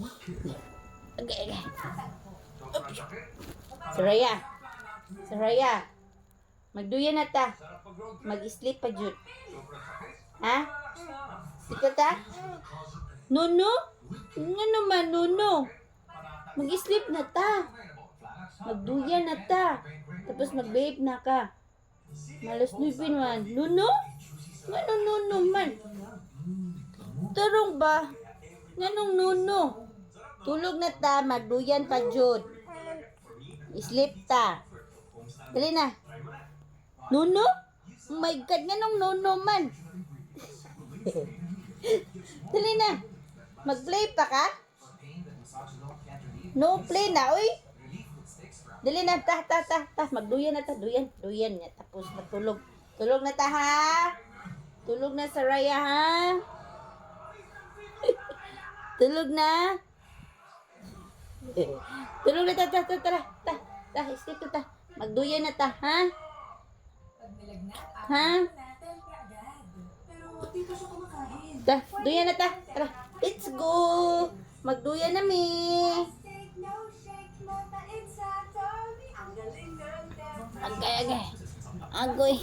Okay, okay. Saraya. Saraya. Magduyan na ta. Mag-sleep pa, Jud. Ha? Ika ta? Nuno? Nga naman, Nuno. Mag-sleep na ta. Magduyan na ta. Tapos mag-babe na ka. Malas nubin man. Nuno? Nga nung Nuno man. Tarong ba? Nga nung Nuno. Tulog na ta. Magduyan pa, Jud. Sleep ta. Dali na. Nuno? Oh my God, nga nung Nuno man. Dali na. Mag-play pa ka? No play na, uy. Dali na, ta. Magduyan na ta, duyan niya. Tapos matulog. Tulog na ta, ha? Tulog na, Saraya, ha? Tulog na. Tulog na, ta. Sleep ta. Magduyan na ta, ha? Ha? Ta, duyan na ta. Tara, let's go. Magduyan na, mi. Agay. Agoy.